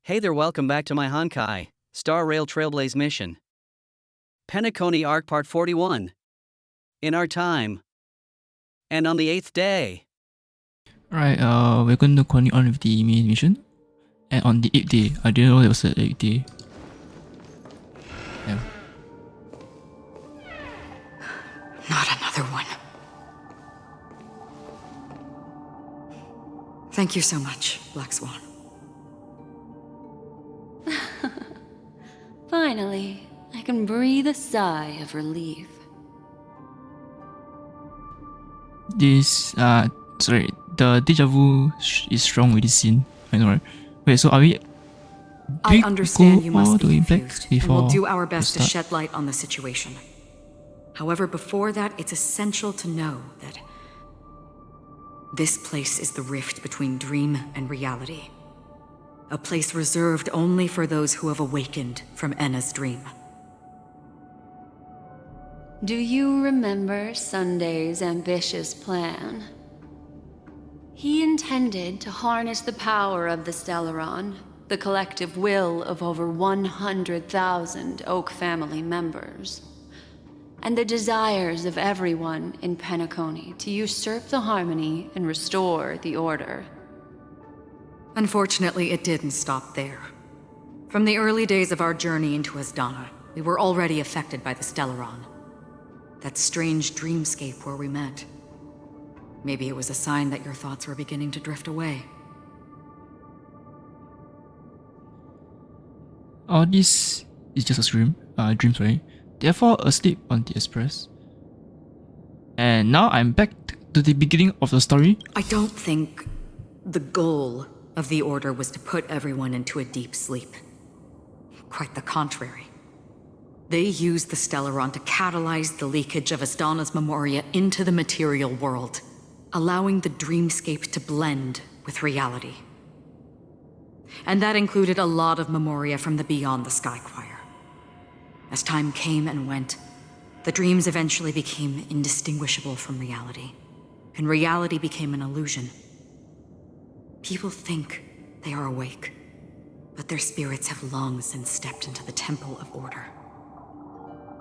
Hey there, welcome back to my Honkai, Star Rail Trailblaze mission. Penacony Arc Part 41. In our time. And on the 8th day. Alright, we're going to continue on with the main mission. And on the 8th day, I didn't know there was an 8th day. Yeah. Not another one. Thank you so much, Black Swan. Finally, I can breathe a sigh of relief. The deja vu is strong with this scene. I know, right? Wait, so are we... I understand you must be confused, and before we'll do our best to shed light on the situation. However, before that, it's essential to know that this place is the rift between dream and reality. A place reserved only for those who have awakened from Enna's dream. Do you remember Sunday's ambitious plan? He intended to harness the power of the Stellaron, the collective will of over 100,000 Oak family members, and the desires of everyone in Penacony to usurp the harmony and restore the order. Unfortunately, it didn't stop there. From the early days of our journey into Asdana, we were already affected by the Stellaron. That strange dreamscape where we met. Maybe it was a sign that your thoughts were beginning to drift away. Oh, this is just a dream. Sorry. Therefore, asleep on the express. And now I'm back to the beginning of the story. I don't think the goal of the Order was to put everyone into a deep sleep. Quite the contrary. They used the Stellaron to catalyze the leakage of Asdana's memoria into the material world, allowing the dreamscape to blend with reality. And that included a lot of memoria from the Beyond the Sky Choir. As time came and went, the dreams eventually became indistinguishable from reality, and reality became an illusion. People think they are awake, but their spirits have long since stepped into the Temple of Order.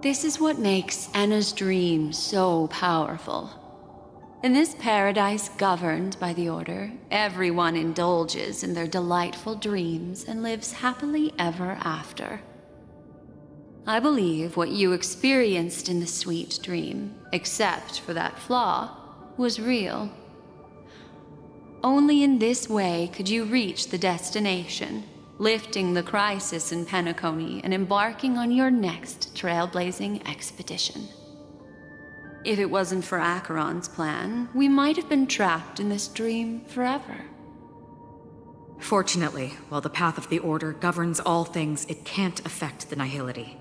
This is what makes Enna's dream so powerful. In this paradise governed by the Order, everyone indulges in their delightful dreams and lives happily ever after. I believe what you experienced in the sweet dream, except for that flaw, was real. Only in this way could you reach the destination, lifting the crisis in Penacony and embarking on your next trailblazing expedition. If it wasn't for Acheron's plan, we might have been trapped in this dream forever. Fortunately, while the path of the Order governs all things, it can't affect the Nihility.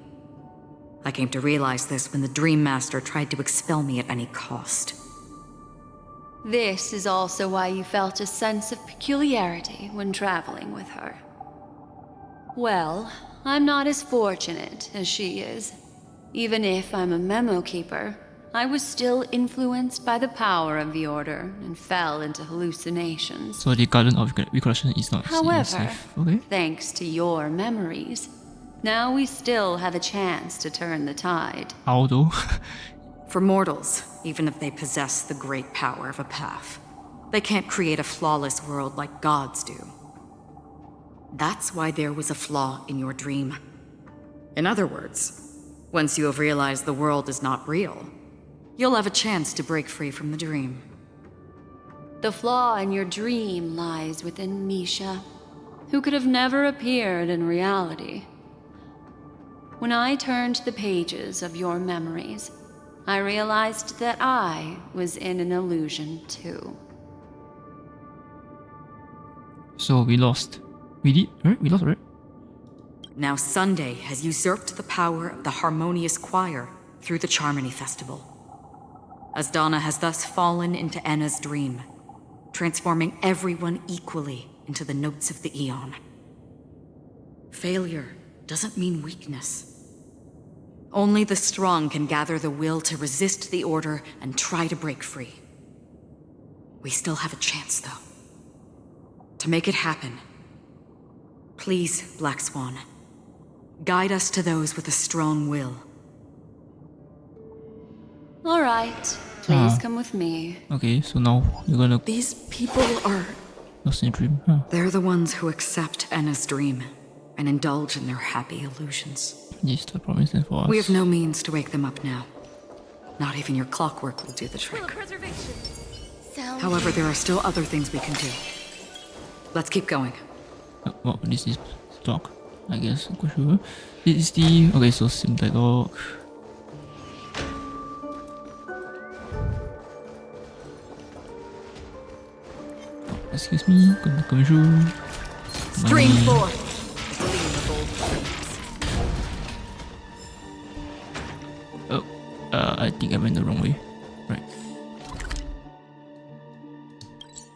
I came to realize this when the Dream Master tried to expel me at any cost. This is also why you felt a sense of peculiarity when traveling with her. Well, I'm not as fortunate as she is. Even if I'm a memo keeper, I was still influenced by the power of the Order and fell into hallucinations. So the Garden of Recollection is not However, safe. Okay. thanks to your memories, now we still have a chance to turn the tide. How though? For mortals, even if they possess the great power of a path, they can't create a flawless world like gods do. That's why there was a flaw in your dream. In other words, once you have realized the world is not real, you'll have a chance to break free from the dream. The flaw in your dream lies within Misha, who could have never appeared in reality. When I turned the pages of your memories, I realized that I was in an illusion too. So we lost. We did, right? We lost, right? Now Sunday has usurped the power of the Harmonious Choir through the Charmony Festival. Asdana has thus fallen into Enna's dream, transforming everyone equally into the notes of the Aeon. Failure doesn't mean weakness. Only the strong can gather the will to resist the Order and try to break free. We still have a chance, though. To make it happen, Please, Black Swan. Guide us to those with a strong will. All right, please come with me. Okay, so now you're gonna These people are... lost in a dream. Huh. They're the ones who accept Enna's dream and indulge in their happy illusions. Yes, the promise then for us. We have no means to wake them up now. Not even your clockwork will do the trick. However, there are still other things we can do. Let's keep going. Well, this is stock, I guess. I'm not sure. This is the... Okay, so sim dialogue. Oh, excuse me, commercial. Stream Money. forth! Oh, I think I went the wrong way. Right.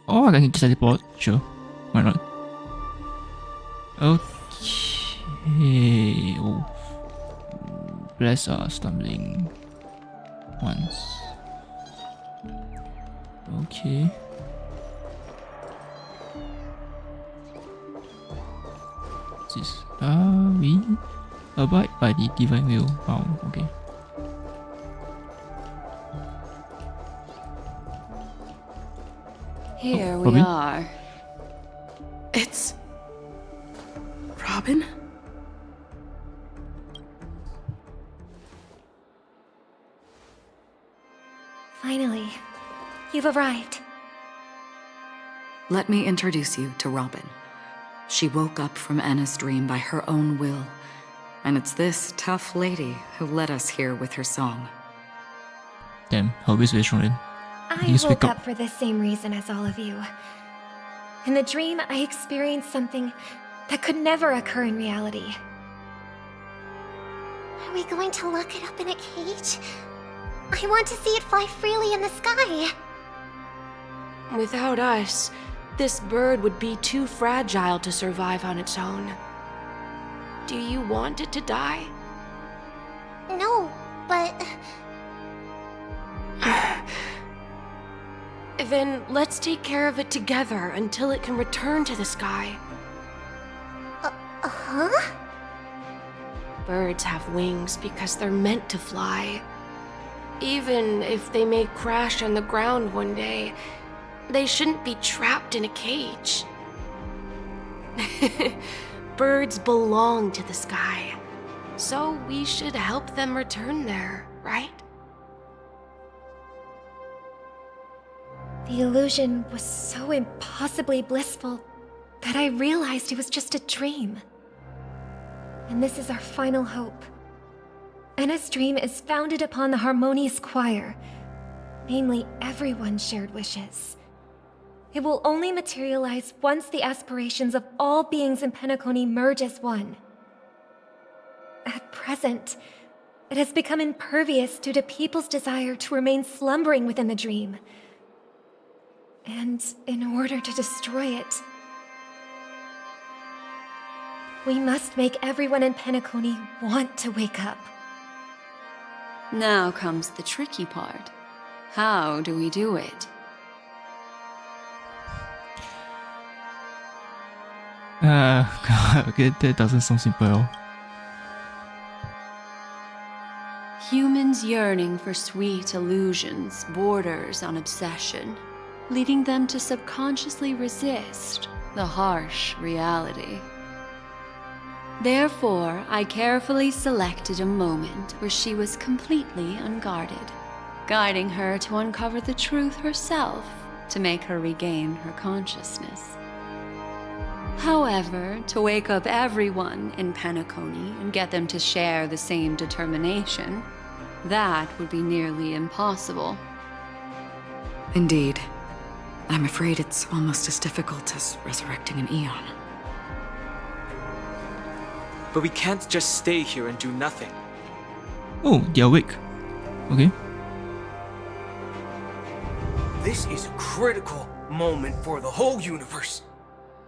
Oh, I can just teleport. Sure. Why not? Okay. Oh. Bless our stumbling once. Okay. What's this? We abide by the divine will. Wow, okay. Here we Robin? are. It's... Robin? Finally, you've arrived. Let me introduce you to Robin. She woke up from Enna's dream by her own will, and it's this tough lady who led us here with her song. Damn, her voice very strong then. I You speak woke up. up for the same reason as all of you. In the dream, I experienced something that could never occur in reality. Are we going to lock it up in a cage? I want to see it fly freely in the sky. Without us, this bird would be too fragile to survive on its own. Do you want it to die? No, but... Then let's take care of it together until it can return to the sky. Huh? Birds have wings because they're meant to fly. Even if they may crash on the ground one day, they shouldn't be trapped in a cage. Birds belong to the sky, so we should help them return there, right? The illusion was so impossibly blissful that I realized it was just a dream. And this is our final hope. Enna's dream is founded upon the harmonious choir, namely everyone's shared wishes. It will only materialize once the aspirations of all beings in Penacony merge as one. At present, it has become impervious due to people's desire to remain slumbering within the dream. And in order to destroy it, we must make everyone in Penacony want to wake up. Now comes the tricky part. How do we do it? Okay, that doesn't sound simple at all. Humans yearning for sweet illusions borders on obsession, leading them to subconsciously resist the harsh reality. Therefore, I carefully selected a moment where she was completely unguarded, guiding her to uncover the truth herself to make her regain her consciousness. However, to wake up everyone in Penacony and get them to share the same determination, that would be nearly impossible. Indeed. I'm afraid it's almost as difficult as resurrecting an Eon. But we can't just stay here and do nothing. Oh, they're awake. Okay. This is a critical moment for the whole universe.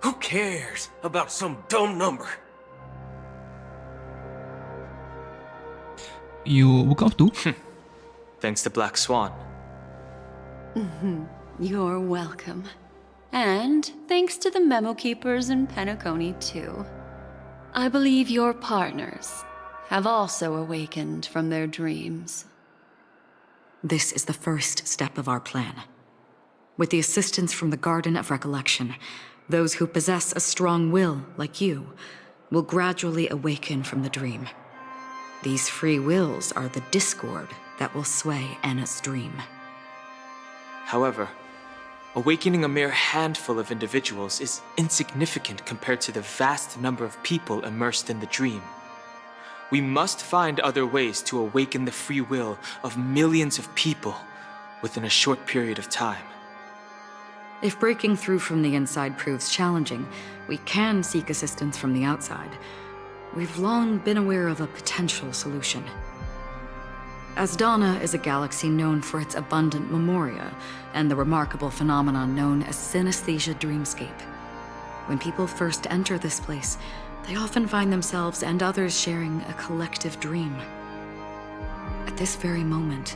Who cares about some dumb number? You woke up too? Thanks to Black Swan. You're welcome. And thanks to the memo keepers in Penacony, too. I believe your partners have also awakened from their dreams. This is the first step of our plan. With the assistance from the Garden of Recollection, those who possess a strong will, like you, will gradually awaken from the dream. These free wills are the discord that will sway Anna's dream. However, awakening a mere handful of individuals is insignificant compared to the vast number of people immersed in the dream. We must find other ways to awaken the free will of millions of people within a short period of time. If breaking through from the inside proves challenging, we can seek assistance from the outside. We've long been aware of a potential solution. Asdana is a galaxy known for its abundant memoria and the remarkable phenomenon known as synesthesia dreamscape. When people first enter this place, they often find themselves and others sharing a collective dream. At this very moment,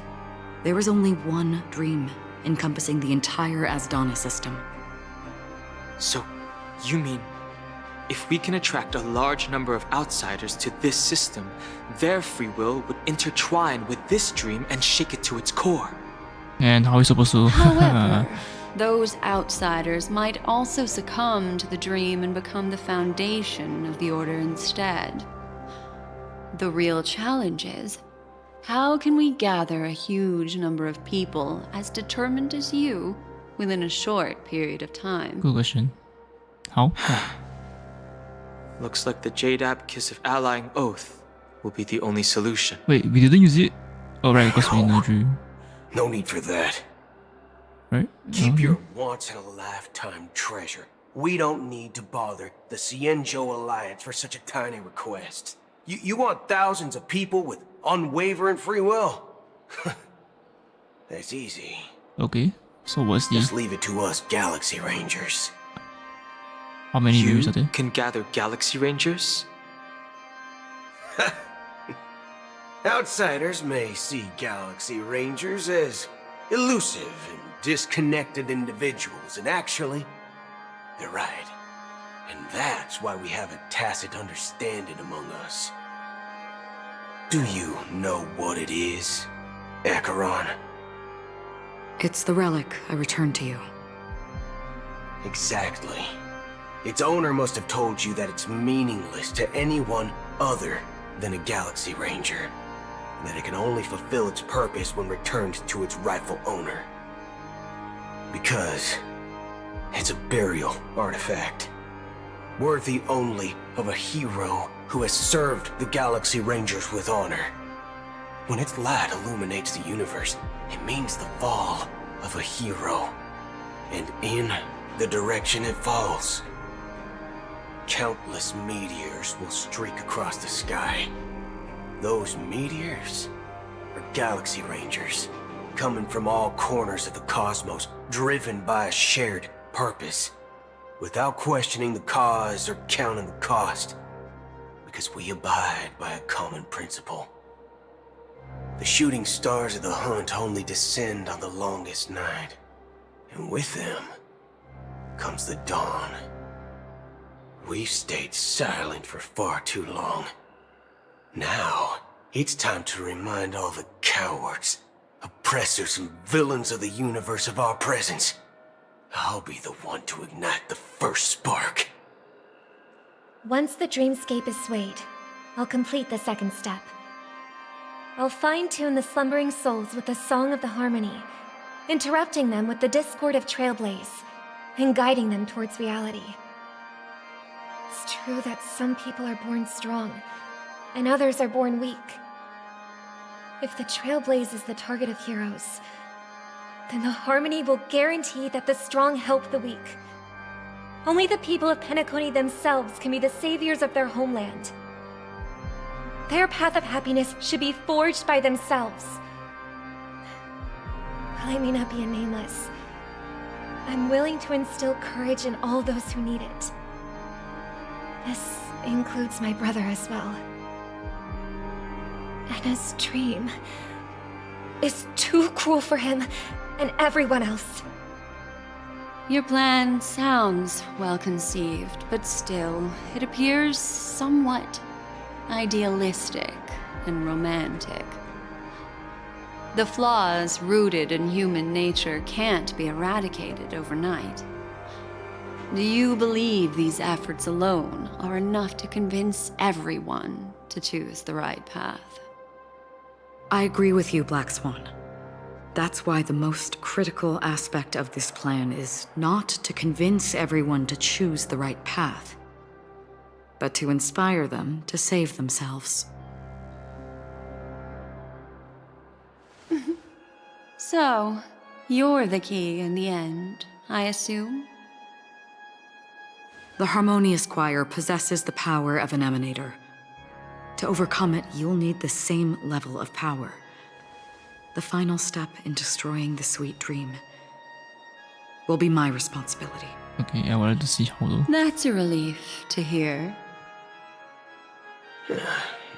there is only one dream encompassing the entire Asdana system. So, you mean, if we can attract a large number of outsiders to this system, their free will would intertwine with this dream and shake it to its core? And how are we supposed to? However, those outsiders might also succumb to the dream and become the foundation of the Order instead. The real challenge is, how can we gather a huge number of people as determined as you within a short period of time? Good question. How? Looks like the Jade Kiss of Allying Oath will be the only solution. Wait, we didn't use it? Oh right, because we in a dream. No need for that. Right? Keep your once-in-a-lifetime treasure. We don't need to bother the Cienjo Alliance for such a tiny request. You want thousands of people with unwavering free will? That's easy. Okay, so what's the... Just leave it to us Galaxy Rangers. How many views are You there? can gather Galaxy Rangers? Outsiders may see Galaxy Rangers as elusive and disconnected individuals, and actually, they're right. And that's why we have a tacit understanding among us. Do you know what it is, Acheron? It's the relic I returned to you. Exactly. Its owner must have told you that it's meaningless to anyone other than a Galaxy Ranger, and that it can only fulfill its purpose when returned to its rightful owner. Because it's a burial artifact, worthy only of a hero who has served the Galaxy Rangers with honor. When its light illuminates the universe, it means the fall of a hero, and in the direction it falls, countless meteors will streak across the sky. Those meteors are Galaxy Rangers, coming from all corners of the cosmos, driven by a shared purpose, without questioning the cause or counting the cost, because we abide by a common principle. The shooting stars of the hunt only descend on the longest night, and with them comes the dawn. We've stayed silent for far too long. Now, it's time to remind all the cowards, oppressors, and villains of the universe of our presence. I'll be the one to ignite the first spark. Once the dreamscape is swayed, I'll complete the second step. I'll fine-tune the slumbering souls with the Song of the Harmony, interrupting them with the discord of Trailblaze, and guiding them towards reality. It's true that some people are born strong, and others are born weak. If the Trailblaze is the target of heroes, then the Harmony will guarantee that the strong help the weak. Only the people of Penacony themselves can be the saviors of their homeland. Their path of happiness should be forged by themselves. While I may not be a nameless, I'm willing to instill courage in all those who need it. This includes my brother as well. Anna's dream is too cruel for him and everyone else. Your plan sounds well conceived, but still, it appears somewhat idealistic and romantic. The flaws rooted in human nature can't be eradicated overnight. Do you believe these efforts alone are enough to convince everyone to choose the right path? I agree with you, Black Swan. That's why the most critical aspect of this plan is not to convince everyone to choose the right path, but to inspire them to save themselves. So, you're the key in the end, I assume? The Harmonious Choir possesses the power of an emanator. To overcome it, you'll need the same level of power. The final step in destroying the sweet dream will be my responsibility. Okay, I wanted to see how though. That's a relief to hear.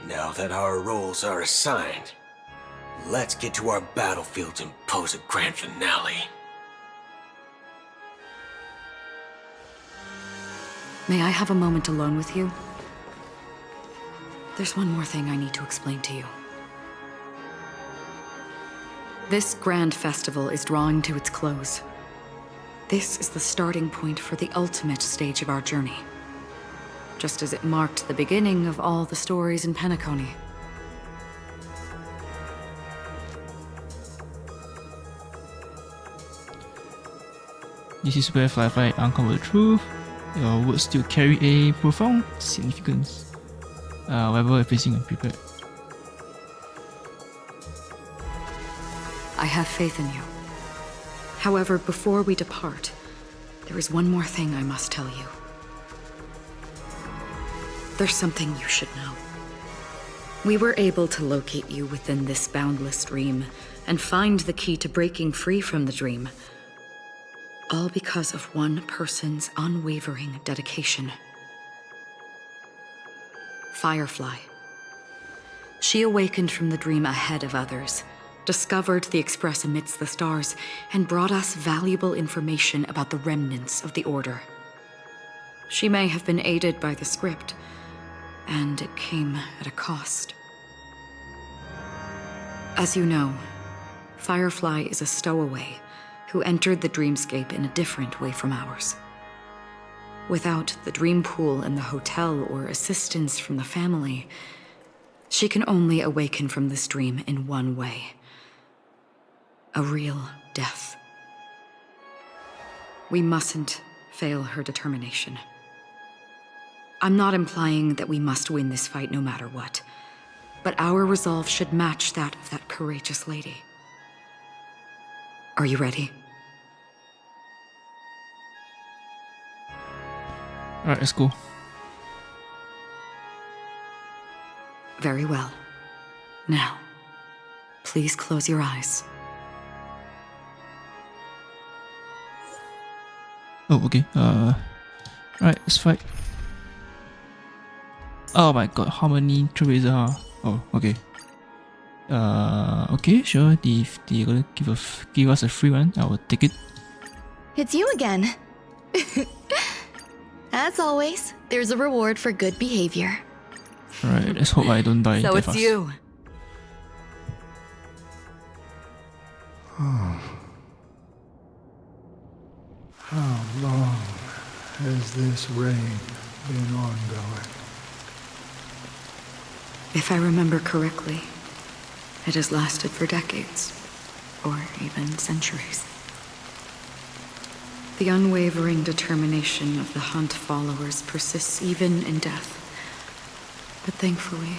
Now that our roles are assigned, let's get to our battlefields and pose a grand finale. May I have a moment alone with you? There's one more thing I need to explain to you. This grand festival is drawing to its close. This is the starting point for the ultimate stage of our journey, just as it marked the beginning of all the stories in Penacony. This is where Firefly uncovered the truth. Your words still carry a profound significance. Wherever facing unprepared. I have faith in you. However, before we depart, there is one more thing I must tell you. There's something you should know. We were able to locate you within this boundless dream and find the key to breaking free from the dream. All because of one person's unwavering dedication. Firefly. She awakened from the dream ahead of others, discovered the Express amidst the stars, and brought us valuable information about the remnants of the Order. She may have been aided by the script, and it came at a cost. As you know, Firefly is a stowaway who entered the dreamscape in a different way from ours. Without the dream pool in the hotel or assistance from the family, she can only awaken from this dream in one way. A real death. We mustn't fail her determination. I'm not implying that we must win this fight no matter what, but our resolve should match that of that courageous lady. Are you ready? Alright, let's go. Very well. Now, please close your eyes. Oh, okay. Alright, let's fight. Oh my god, how many Trailblazer are? Oh, okay. Okay, sure. If they're gonna give us a free one, I will take it. It's you again. As always, there's a reward for good behavior. Alright, let's hope I don't die So that it's fast. you. How long has this reign been ongoing? If I remember correctly, it has lasted for decades, or even centuries. The unwavering determination of the Hunt followers persists even in death. But thankfully,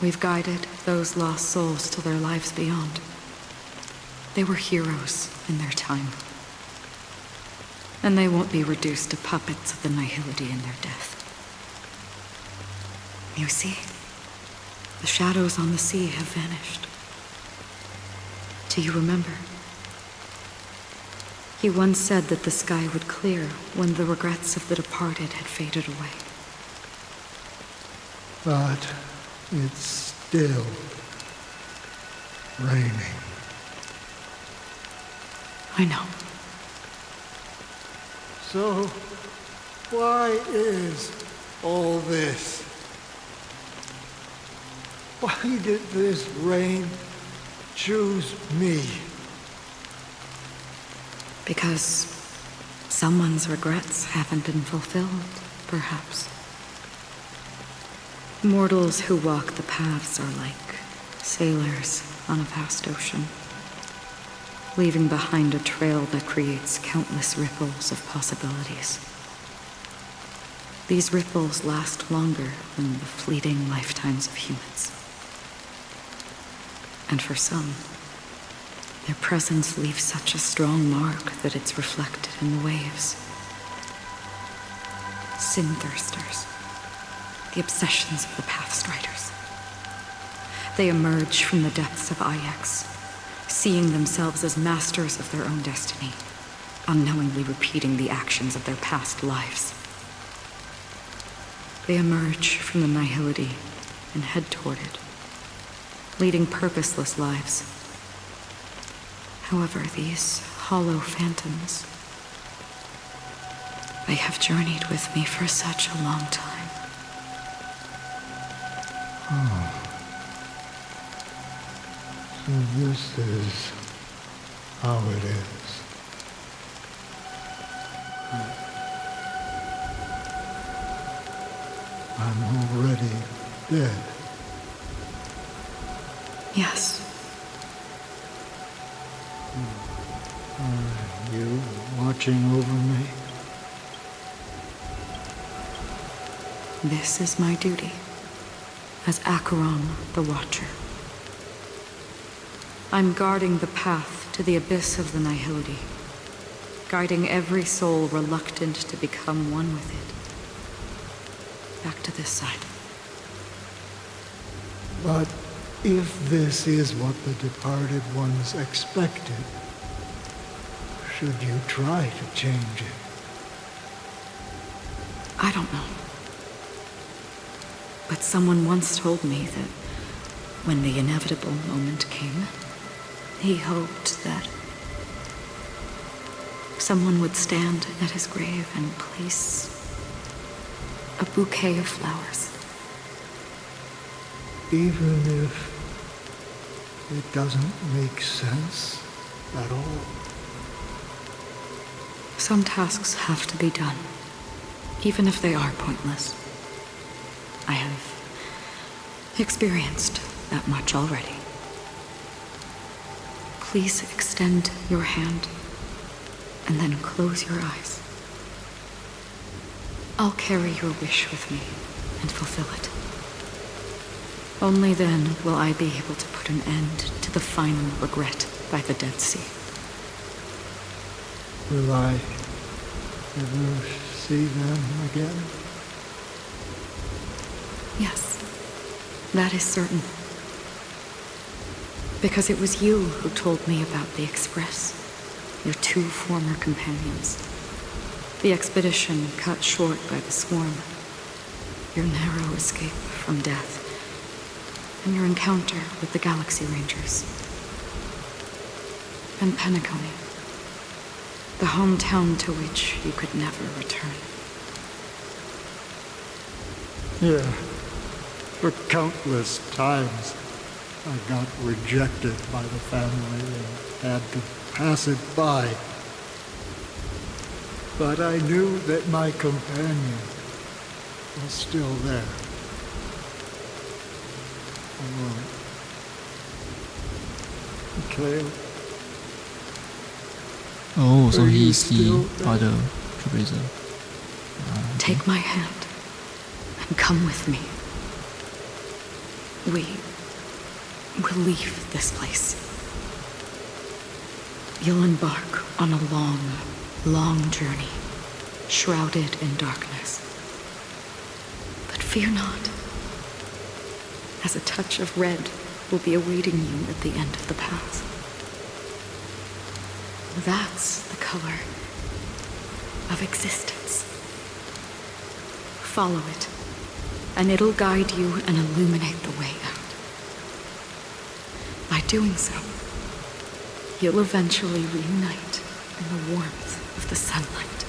we've guided those lost souls to their lives beyond. They were heroes in their time. And they won't be reduced to puppets of the nihility in their death. You see, the shadows on the sea have vanished. Do you remember? He once said that the sky would clear when the regrets of the departed had faded away. But it's still raining. I know. So, why is all this? Why did this rain choose me? Because someone's regrets haven't been fulfilled, perhaps. Mortals who walk the paths are like sailors on a vast ocean, leaving behind a trail that creates countless ripples of possibilities. These ripples last longer than the fleeting lifetimes of humans. And for some, their presence leaves such a strong mark that it's reflected in the waves. Sin-thirsters, the obsessions of the Pathstriders. They emerge from the depths of Ix, seeing themselves as masters of their own destiny, unknowingly repeating the actions of their past lives. They emerge from the nihility and head toward it, leading purposeless lives. However, these hollow phantoms, they have journeyed with me for such a long time. Oh. So this is how it is. I'm already dead. Yes. Are you watching over me? This is my duty as Acheron the Watcher. I'm guarding the path to the abyss of the nihility, guiding every soul reluctant to become one with it. Back to this side. But if this is what the departed ones expected, should you try to change it? I don't know. But someone once told me that when the inevitable moment came, he hoped that someone would stand at his grave and place a bouquet of flowers. Even if it doesn't make sense at all? Some tasks have to be done, even if they are pointless. I have experienced that much already. Please extend your hand and then close your eyes. I'll carry your wish with me and fulfill it. Only then will I be able to put an end to the final regret by the Dead Sea. Will I ever see them again? Yes, that is certain. Because it was you who told me about the Express, your two former companions. The expedition cut short by the swarm, your narrow escape from death, and your encounter with the Galaxy Rangers. And Penacony, the hometown to which you could never return. Yeah. For countless times, I got rejected by the family and had to pass it by. But I knew that my companion was still there. Alone. Mikhail. Oh, so Are you he's the still there? other Trailblazer. Take my hand and come with me. We will leave this place. You'll embark on a long, long journey, shrouded in darkness. But fear not, as a touch of red will be awaiting you at the end of the path. That's the color of existence. Follow it, and it'll guide you and illuminate the way out. By doing so, you'll eventually reunite in the warmth of the sunlight.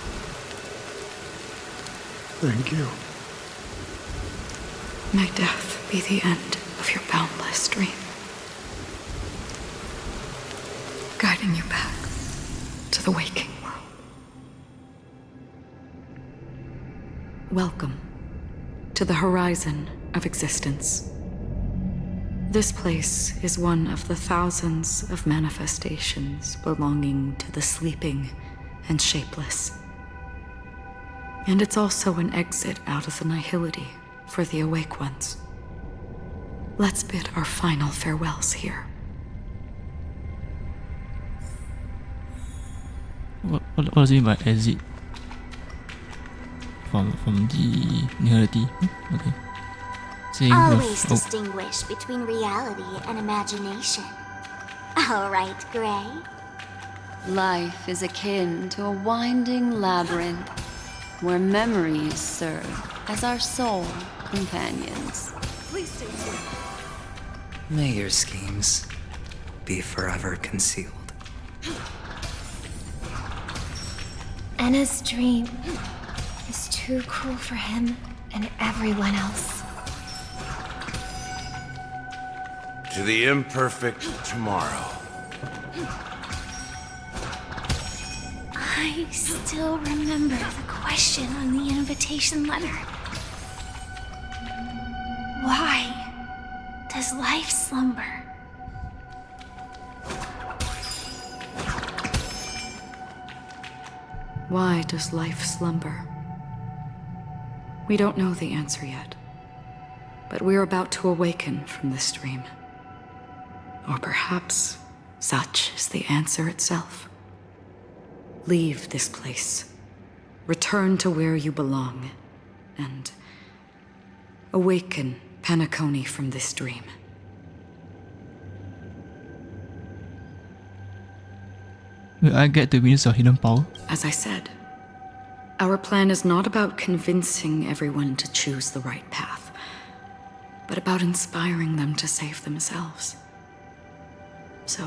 Thank you. May death be the end of your boundless dream, guiding you back to the waking world. Welcome to the horizon of existence. This place is one of the thousands of manifestations belonging to the sleeping and shapeless. And it's also an exit out of the nihility for the awake ones. Let's bid our final farewells here. What does it mean by exit? From the nihility? Okay. Saying Always distinguish between reality and imagination. All right, Gray. Life is akin to a winding labyrinth where memories serve as our sole companions. Please stay tuned. May your schemes be forever concealed. Anna's dream is too cruel for him and everyone else. To the imperfect tomorrow. I still remember the question on the invitation letter. Why does life slumber? Why does life slumber? We don't know the answer yet, but we're about to awaken from this dream. Or perhaps such is the answer itself. Leave this place, return to where you belong, and awaken Penacony from this dream. Will I get to witness your hidden power? As I said, our plan is not about convincing everyone to choose the right path, but about inspiring them to save themselves. So,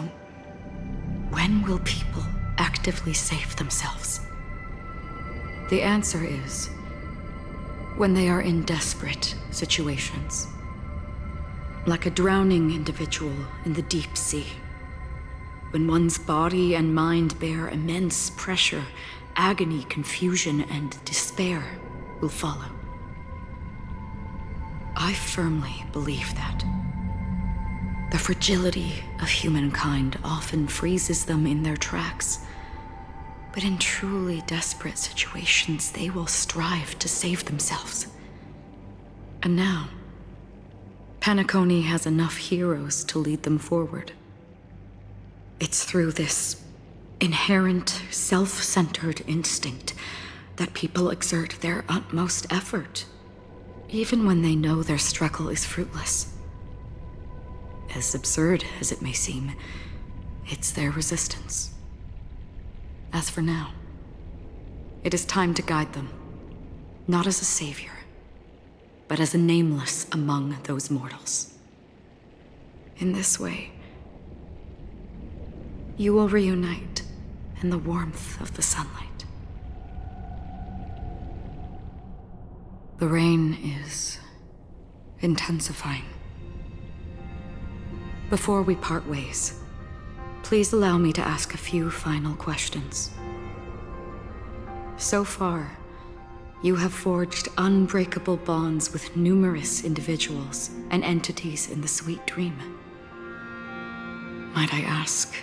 when will people actively save themselves? The answer is when they are in desperate situations. Like a drowning individual in the deep sea. When one's body and mind bear immense pressure, agony, confusion, and despair will follow. I firmly believe that. The fragility of humankind often freezes them in their tracks. But in truly desperate situations, they will strive to save themselves. And now, Penacony has enough heroes to lead them forward. It's through this inherent, self-centered instinct that people exert their utmost effort, even when they know their struggle is fruitless. As absurd as it may seem, it's their resistance. As for now, it is time to guide them, not as a savior, but as a nameless among those mortals. In this way, you will reunite in the warmth of the sunlight. The rain is intensifying. Before we part ways, please allow me to ask a few final questions. So far, you have forged unbreakable bonds with numerous individuals and entities in the Sweet Dream. Might I ask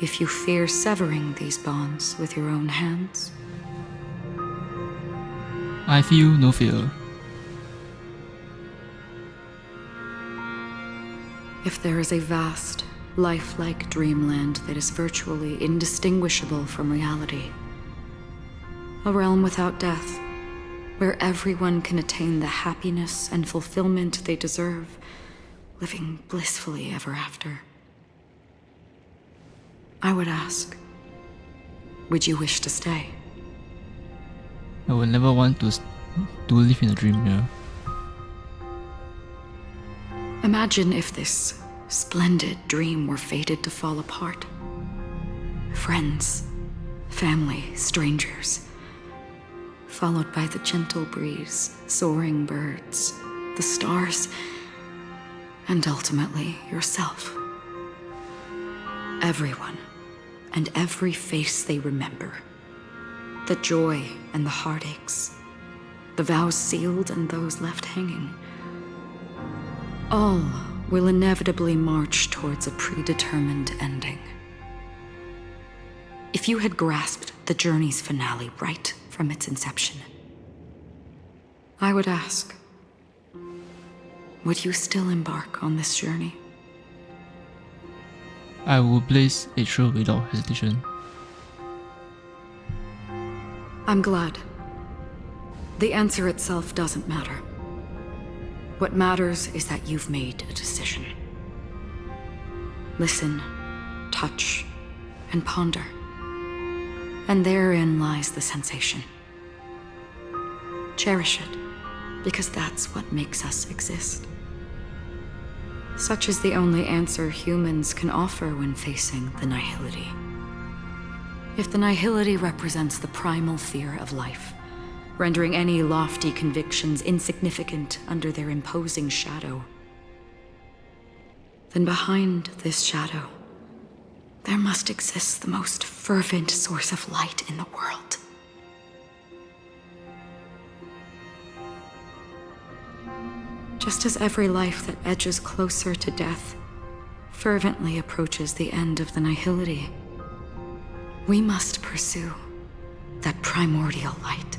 if you fear severing these bonds with your own hands? I feel no fear. If there is a vast, lifelike dreamland that is virtually indistinguishable from reality, a realm without death, where everyone can attain the happiness and fulfillment they deserve, living blissfully ever after, I would ask, would you wish to stay? I would never want to live in a dream, yeah. Imagine if this splendid dream were fated to fall apart. Friends, family, strangers. followed by the gentle breeze, soaring birds, the stars, and ultimately yourself. Everyone, and every face they remember. The joy and the heartaches, the vows sealed and those left hanging. All will inevitably march towards a predetermined ending. If you had grasped the journey's finale right from its inception, I would ask, would you still embark on this journey? I will blaze a trail without hesitation. I'm glad. The answer itself doesn't matter. What matters is that you've made a decision. Listen, touch, and ponder. And therein lies the sensation. Cherish it, because that's what makes us exist. Such is the only answer humans can offer when facing the nihility. If the nihility represents the primal fear of life, rendering any lofty convictions insignificant under their imposing shadow, then behind this shadow, there must exist the most fervent source of light in the world. Just as every life that edges closer to death fervently approaches the end of the nihility, we must pursue that primordial light.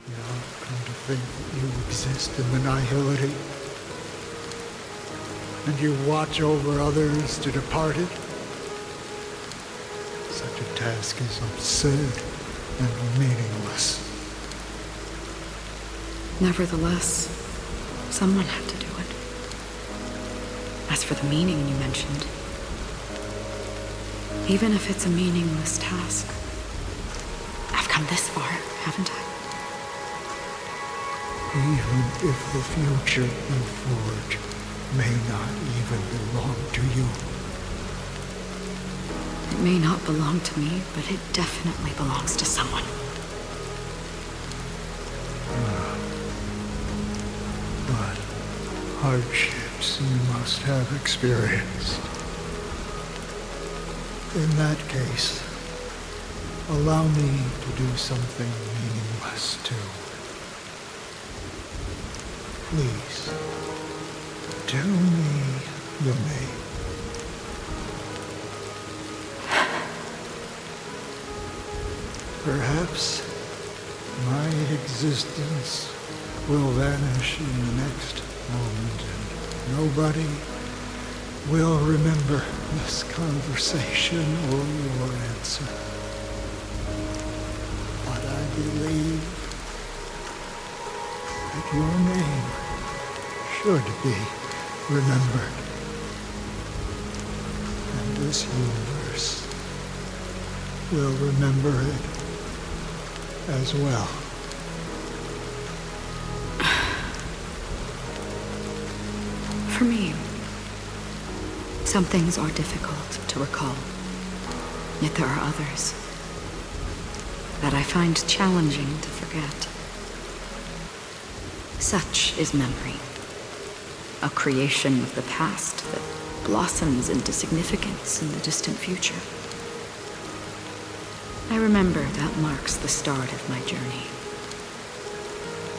I've come to think that you exist in the nihility, and you watch over others to depart it. Such a task is absurd and meaningless. Nevertheless, someone had to do it. As for the meaning you mentioned, even if it's a meaningless task, I've come this far, haven't I? Even if the future you forge may not even belong to you. It may not belong to me, but it definitely belongs to someone. But hardships you must have experienced. In that case, allow me to do something meaningless too. Please, tell me your name. Perhaps my existence will vanish in the next moment, and nobody will remember this conversation or your answer. But I believe that your name should be remembered. And this universe will remember it as well. For me, some things are difficult to recall, yet there are others that I find challenging to forget. Such is memory, a creation of the past that blossoms into significance in the distant future. I remember that marks the start of my journey,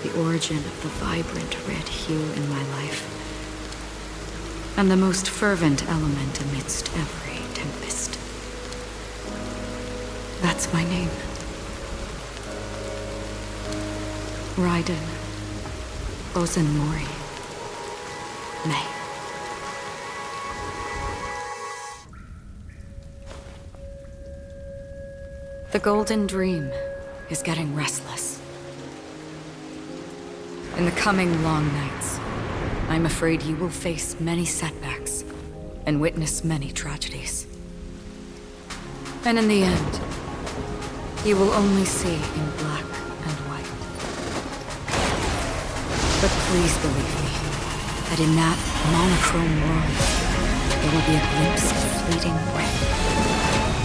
the origin of the vibrant red hue in my life, and the most fervent element amidst every tempest. That's my name. Raiden Ozenmori May. The Golden Dream is getting restless. In the coming long nights, I'm afraid you will face many setbacks and witness many tragedies. And in the end, you will only see in black and white. But please believe me, that in that monochrome world, there will be a glimpse of fleeting red.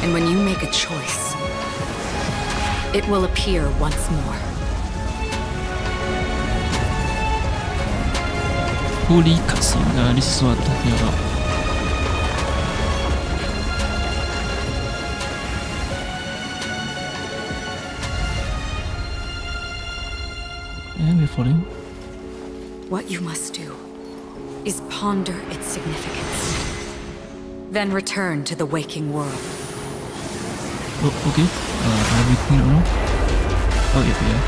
And when you make a choice, it will appear once more. Holy cutscene. This is what I'm talking about. And we're falling. What you must do is ponder its significance. Then return to the waking world. Oh, okay. Everything around. Oh, yeah.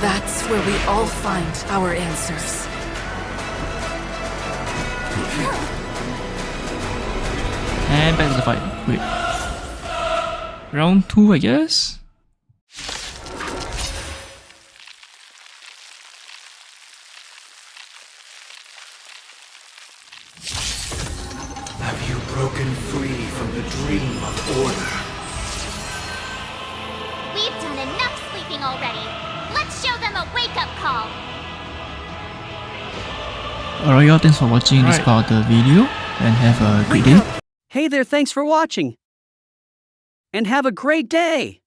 That's where we all find our answers. And back to the fight. Wait. Round 2, I guess? Have you broken free from the dream of order? We've done enough sleeping already. Let's show them a wake-up call. Alright y'all, thanks for watching this part of the video and have a great day. Hey there, thanks for watching. And have a great day!